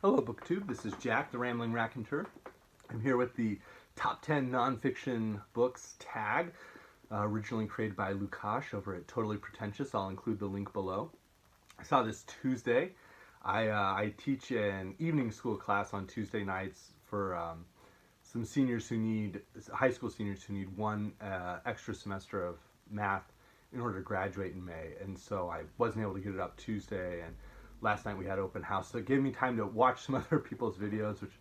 Hello, BookTube. This is Jack, the Rambling Raconteur. I'm here with the Top 10 Nonfiction Books tag, originally created by Lukash over at Totally Pretentious. I'll include the link below. I saw this Tuesday. I teach an evening school class on Tuesday nights for some seniors who need, high school seniors who need one extra semester of math in order to graduate in May. And so I wasn't able to get it up Tuesday, and last night we had open house, so it gave me time to watch some other people's videos, which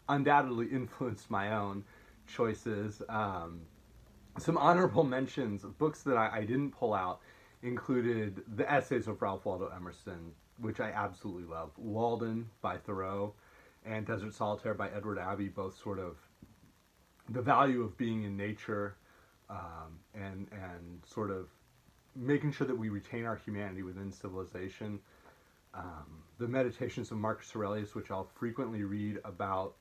undoubtedly influenced my own choices. Some honorable mentions of books that I didn't pull out included the essays of Ralph Waldo Emerson, which I absolutely love. Walden by Thoreau and Desert Solitaire by Edward Abbey, both sort of the value of being in nature, and sort of making sure that we retain our humanity within civilization. The Meditations of Marcus Aurelius, which I'll frequently read about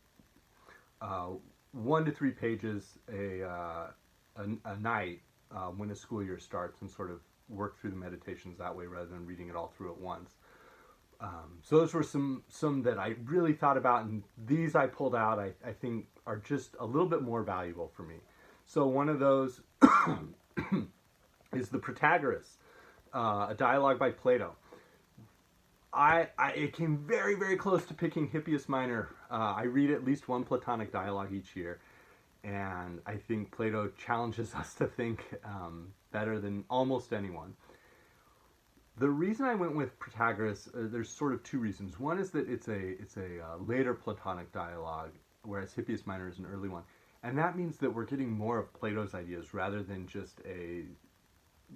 1 to 3 pages a night when the school year starts, and sort of work through the meditations that way rather than reading it all through at once. So those were some that I really thought about, and these I pulled out I think are just a little bit more valuable for me. So one of those is the Protagoras, a dialogue by Plato. It came very, very close to picking Hippias Minor. I read at least one Platonic dialogue each year, and I think Plato challenges us to think better than almost anyone. The reason I went with Protagoras, there's sort of two reasons. One is that it's a later Platonic dialogue, whereas Hippias Minor is an early one, and that means that we're getting more of Plato's ideas rather than just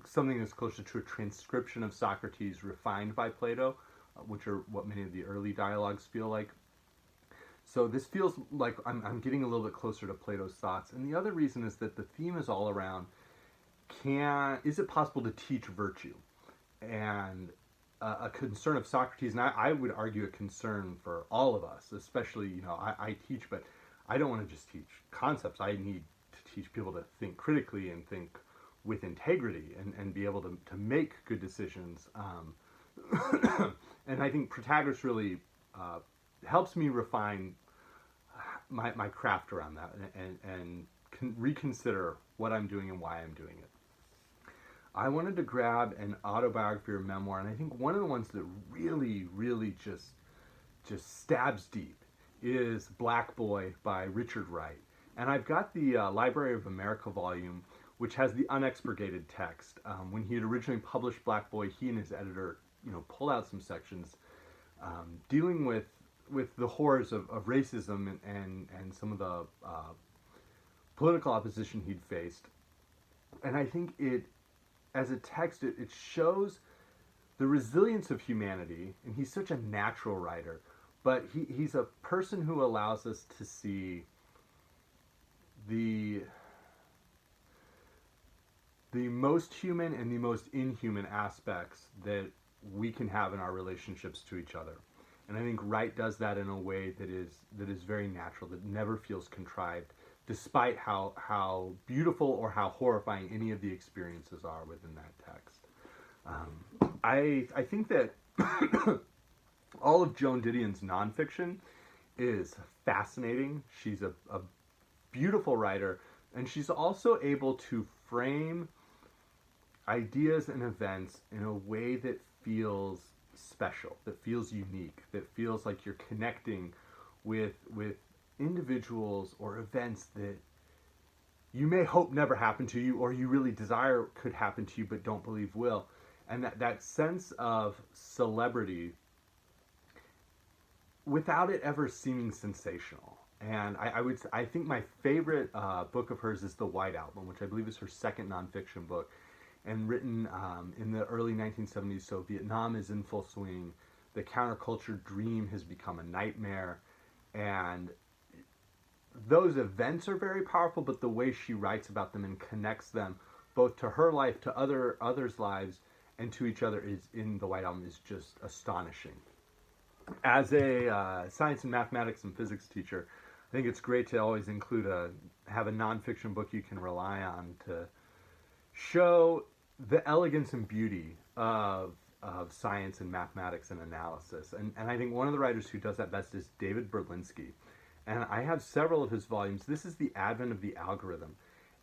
something that's closer to a transcription of Socrates refined by Plato, which are what many of the early dialogues feel like. So this feels like I'm getting a little bit closer to Plato's thoughts. And the other reason is that the theme is all around, is it possible to teach virtue? And a concern of Socrates, and I would argue a concern for all of us, especially, I teach, but I don't want to just teach concepts. I need to teach people to think critically and think with integrity, and be able to make good decisions. And I think Protagoras really helps me refine my craft around that, and reconsider what I'm doing and why I'm doing it. I wanted to grab an autobiography or memoir, and I think one of the ones that really, really just stabs deep is Black Boy by Richard Wright. And I've got the Library of America volume, which has the unexpurgated text. When he had originally published Black Boy, he and his editor, pulled out some sections dealing with the horrors of racism and some of the political opposition he'd faced. And I think as a text, it shows the resilience of humanity, and he's such a natural writer, but he's a person who allows us to see the most human and the most inhuman aspects that we can have in our relationships to each other. And I think Wright does that in a way that is very natural, that never feels contrived, despite how beautiful or how horrifying any of the experiences are within that text. I think that all of Joan Didion's nonfiction is fascinating. She's a beautiful writer, and she's also able to frame ideas and events in a way that feels special, that feels unique, that feels like you're connecting with individuals or events that you may hope never happen to you, or you really desire could happen to you but don't believe will. And that sense of celebrity without it ever seeming sensational. And I think my favorite book of hers is The White Album, which I believe is her second nonfiction book, and written in the early 1970s. So Vietnam is in full swing. The counterculture dream has become a nightmare. And those events are very powerful, but the way she writes about them and connects them both to her life, to others' lives, and to each other in The White Album is just astonishing. As a science and mathematics and physics teacher, I think it's great to always have a nonfiction book you can rely on to show the elegance and beauty of of science and mathematics and analysis. And I think one of the writers who does that best is David Berlinski. And I have several of his volumes. This is The Advent of the Algorithm.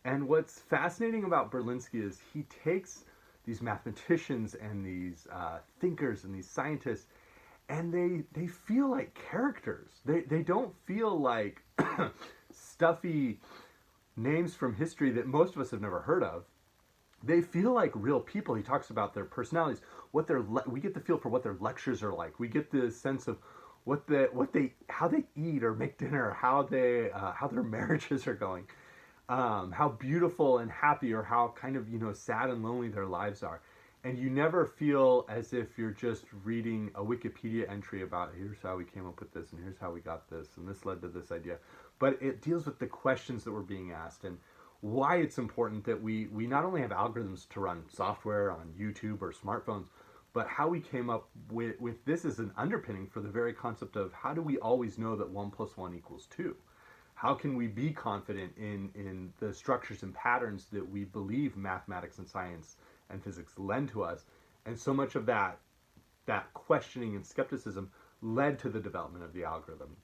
And what's fascinating about Berlinski is he takes these mathematicians and these thinkers and these scientists, and they feel like characters. They don't feel like stuffy names from history that most of us have never heard of. They feel like real people. He talks about their personalities, we get the feel for what their lectures are like. We get the sense of how they eat or make dinner, how their marriages are going, how beautiful and happy or how kind of sad and lonely their lives are. And you never feel as if you're just reading a Wikipedia entry about here's how we came up with this and here's how we got this and this led to this idea. But it deals with the questions that were being asked and why it's important that we not only have algorithms to run software on YouTube or smartphones, but how we came up with this as an underpinning for the very concept of how do we always know that 1 + 1 = 2? How can we be confident in the structures and patterns that we believe mathematics and science and physics lend to us? And so much of that questioning and skepticism led to the development of the algorithm.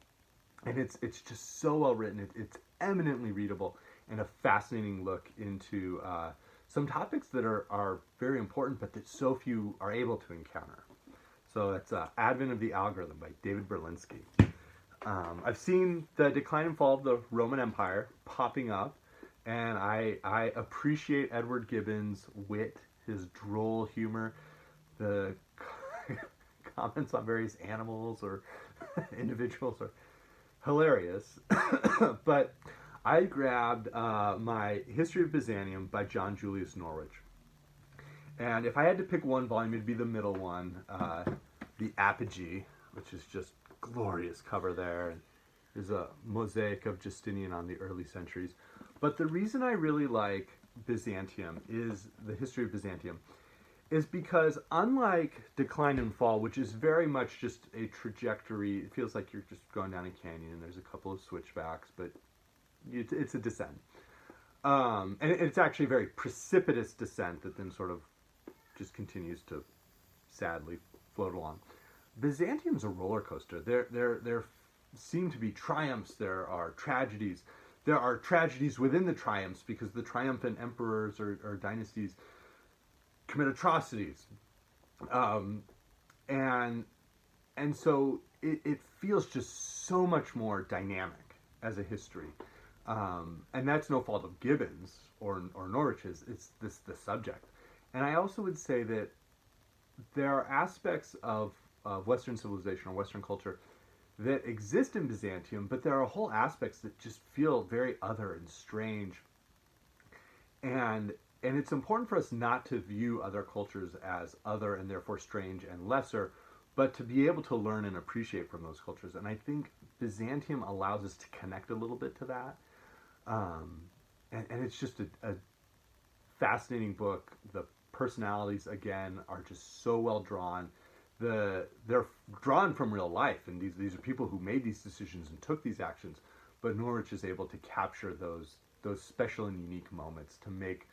And it's just so well written. It's eminently readable and a fascinating look into some topics that are very important, but that so few are able to encounter. So that's Advent of the Algorithm by David Berlinski. I've seen the decline and fall of the Roman Empire popping up, and I appreciate Edward Gibbon's wit, his droll humor, the comments on various animals or individuals are hilarious. But I grabbed my History of Byzantium by John Julius Norwich. And if I had to pick one volume, it'd be the middle one, the Apogee, which is just glorious cover there. And there's a mosaic of Justinian on the early centuries. But the reason I really like Byzantium is the History of Byzantium is because unlike Decline and Fall, which is very much just a trajectory, it feels like you're just going down a canyon and there's a couple of switchbacks, but it's a descent. And it's actually a very precipitous descent that then sort of just continues to sadly float along. Byzantium's a roller coaster. There seem to be triumphs, there are tragedies. There are tragedies within the triumphs because the triumphant emperors or dynasties commit atrocities. And so it feels just so much more dynamic as a history. And that's no fault of Gibbon's or Norwich's, it's the subject. And I also would say that there are aspects of Western civilization or Western culture that exist in Byzantium, but there are whole aspects that just feel very other and strange. And it's important for us not to view other cultures as other and therefore strange and lesser, but to be able to learn and appreciate from those cultures. And I think Byzantium allows us to connect a little bit to that. And it's just a fascinating book. The personalities, again, are just so well drawn. They're drawn from real life, and these are people who made these decisions and took these actions. But Norwich is able to capture those special and unique moments to make.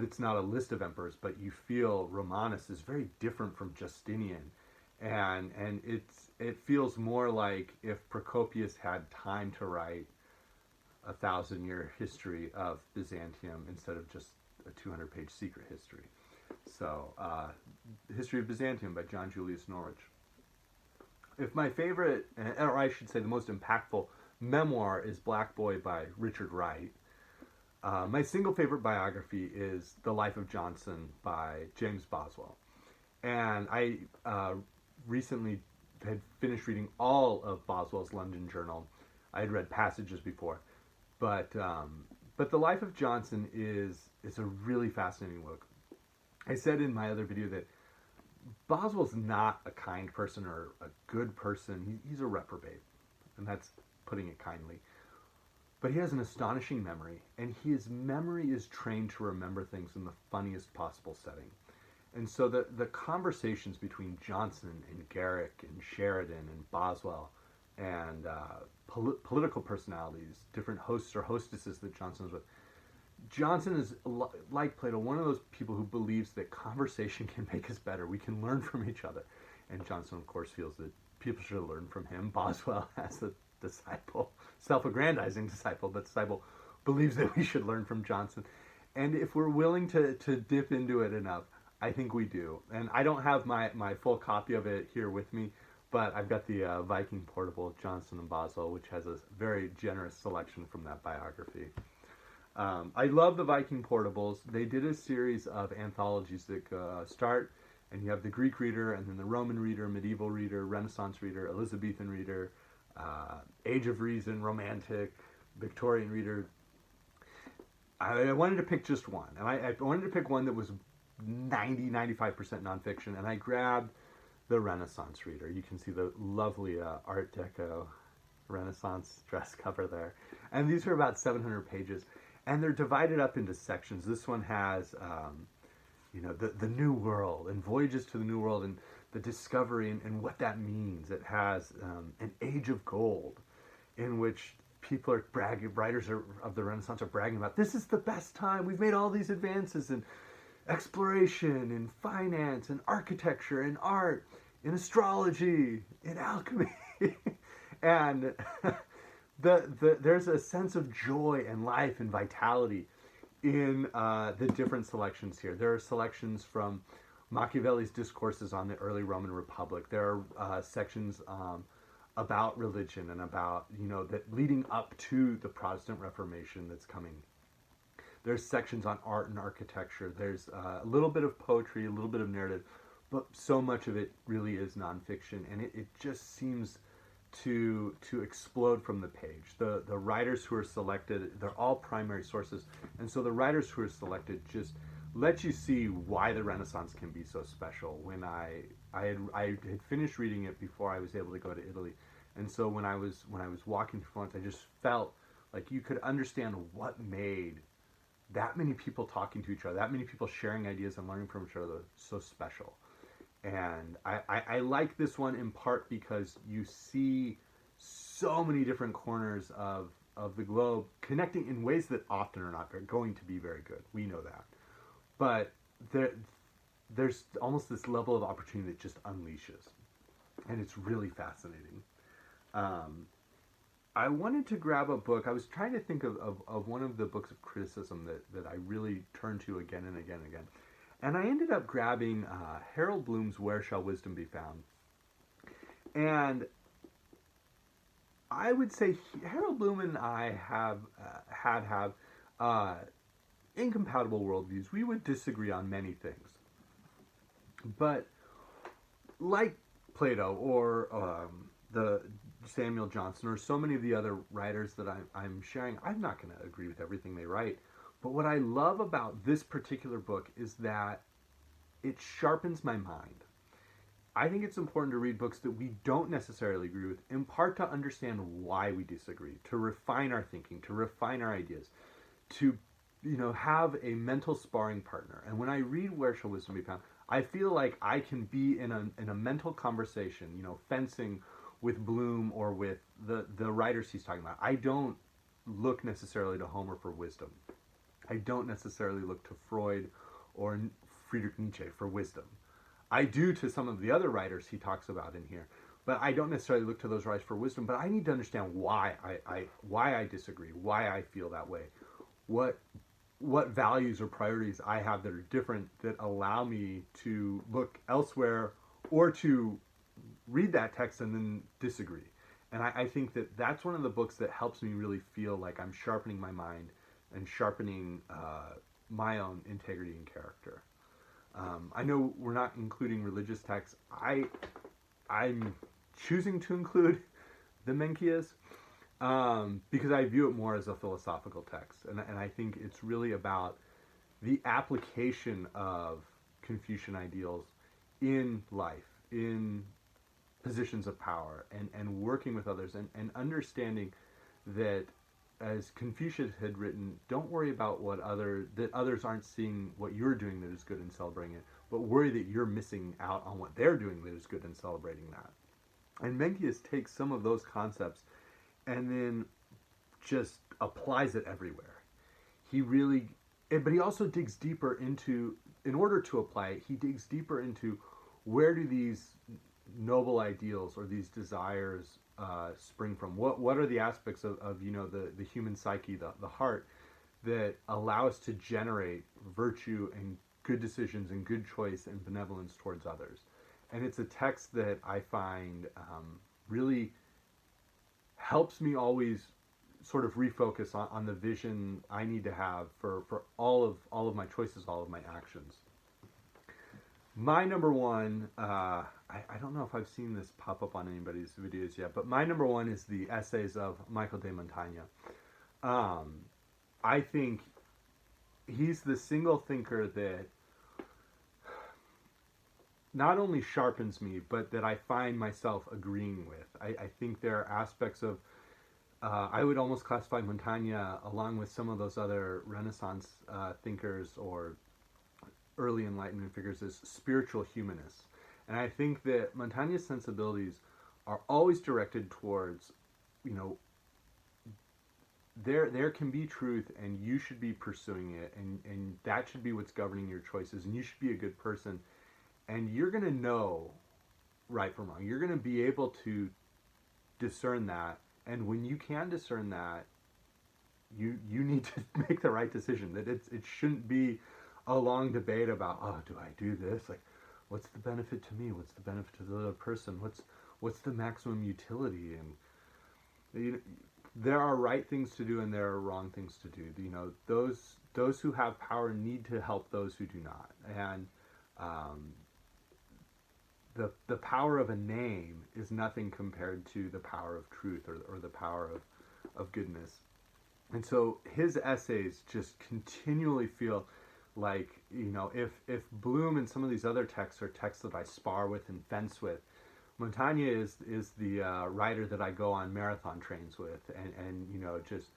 It's not a list of emperors, but you feel Romanus is very different from Justinian, and it feels more like if Procopius had time to write a 1,000-year history of Byzantium instead of just a 200-page secret history. So, History of Byzantium by John Julius Norwich. If my favorite, or I should say the most impactful memoir is Black Boy by Richard Wright. My single favorite biography is The Life of Johnson by James Boswell. And I recently had finished reading all of Boswell's London Journal. I had read passages before. But The Life of Johnson is a really fascinating book. I said in my other video that Boswell's not a kind person or a good person. He's a reprobate, and that's putting it kindly. But he has an astonishing memory, and his memory is trained to remember things in the funniest possible setting. And so the conversations between Johnson and Garrick and Sheridan and Boswell and political personalities, different hosts or hostesses that Johnson was with, Johnson is, like Plato, one of those people who believes that conversation can make us better. We can learn from each other. And Johnson, of course, feels that people should learn from him. Boswell, as a disciple, self-aggrandizing disciple, but disciple, believes that we should learn from Johnson. And if we're willing to dip into it enough, I think we do. And I don't have my full copy of it here with me, but I've got the Viking Portable, Johnson and Boswell, which has a very generous selection from that biography. I love the Viking Portables. They did a series of anthologies that start, and you have the Greek reader, and then the Roman reader, medieval reader, Renaissance reader, Elizabethan reader, Age of Reason, Romantic, Victorian reader. I wanted to pick just one, and I wanted to pick one that was 95% nonfiction, and I grabbed the Renaissance reader. You can see the lovely Art Deco Renaissance dress cover there. And these are about 700 pages. And they're divided up into sections. This one has, the New World and voyages to the New World and the discovery and what that means. It has an Age of Gold, in which people are bragging, writers of the Renaissance are bragging about, this is the best time. We've made all these advances in exploration, in finance, in architecture, in art, in astrology, in alchemy. And there's a sense of joy and life and vitality in the different selections here. There are selections from Machiavelli's discourses on the early Roman Republic. There are sections about religion and about, that leading up to the Protestant Reformation that's coming. There's sections on art and architecture. There's a little bit of poetry, a little bit of narrative, but so much of it really is nonfiction, and it just seems to explode from the page. The writers who are selected, they're all primary sources, and so the writers who are selected just let you see why the Renaissance can be so special. When I had finished reading it before I was able to go to Italy, and so when I was walking through Florence, I just felt like you could understand what made that many people talking to each other, that many people sharing ideas and learning from each other so special. And I like this one in part because you see so many different corners of the globe connecting in ways that often are not going to be very good. We know that. But there's almost this level of opportunity that just unleashes. And it's really fascinating. I wanted to grab a book. I was trying to think of one of the books of criticism that I really turn to again and again and again. And I ended up grabbing Harold Bloom's Where Shall Wisdom Be Found? And I would say Harold Bloom and I have incompatible worldviews. We would disagree on many things. But like Plato or the Samuel Johnson or so many of the other writers that I'm sharing, I'm not going to agree with everything they write. But what I love about this particular book is that it sharpens my mind. I think it's important to read books that we don't necessarily agree with, in part to understand why we disagree, to refine our thinking, to refine our ideas, to have a mental sparring partner. And when I read Where Shall Wisdom Be Found, I feel like I can be in a mental conversation, fencing with Bloom or with the writers he's talking about. I don't look necessarily to Homer for wisdom. I don't necessarily look to Freud or Friedrich Nietzsche for wisdom. I do to some of the other writers he talks about in here, but I don't necessarily look to those writers for wisdom. But I need to understand why I disagree, why I feel that way, what values or priorities I have that are different that allow me to look elsewhere or to read that text and then disagree. And I think that that's one of the books that helps me really feel like I'm sharpening my mind and sharpening my own integrity and character. I know we're not including religious texts. I'm choosing to include the Mencius because I view it more as a philosophical text. And I think it's really about the application of Confucian ideals in life, in positions of power, and working with others, and understanding that, as Confucius had written, don't worry about that others aren't seeing what you're doing that is good and celebrating it, but worry that you're missing out on what they're doing that is good and celebrating that. And Mencius takes some of those concepts and then just applies it everywhere. he really, but he also digs deeper into, in order to apply it, he digs deeper into where do these noble ideals or these desires spring from? What are the aspects of the human psyche, the heart, that allow us to generate virtue and good decisions and good choice and benevolence towards others? And it's a text that I find really helps me always sort of refocus on the vision I need to have for all of my choices, all of my actions. My number one, I don't know if I've seen this pop up on anybody's videos yet, but my number one is the essays of Michel de Montaigne. I think he's the single thinker that not only sharpens me, but that I find myself agreeing with. I think there are aspects of, I would almost classify Montaigne along with some of those other Renaissance thinkers or early Enlightenment figures as spiritual humanists. And I think that Montaigne's sensibilities are always directed towards, there can be truth and you should be pursuing it, and that should be what's governing your choices, and you should be a good person, and you're going to know right from wrong. You're going to be able to discern that, and when you can discern that, you need to make the right decision. That it shouldn't be a long debate about, oh, do I do this? Like, what's the benefit to me? What's the benefit to the other person? What's the maximum utility? And there are right things to do and there are wrong things to do. Those who have power need to help those who do not. And the power of a name is nothing compared to the power of truth or the power of goodness. And so his essays just continually feel like, if Bloom and some of these other texts are texts that I spar with and fence with, Montaigne is the writer that I go on marathon trains with and just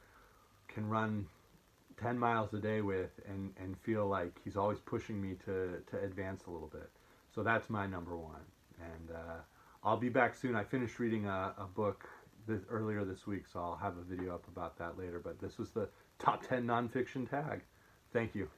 can run 10 miles a day with and feel like he's always pushing me to advance a little bit. So that's my number one. And I'll be back soon. I finished reading a book earlier this week, so I'll have a video up about that later. But this was the top 10 nonfiction tag. Thank you.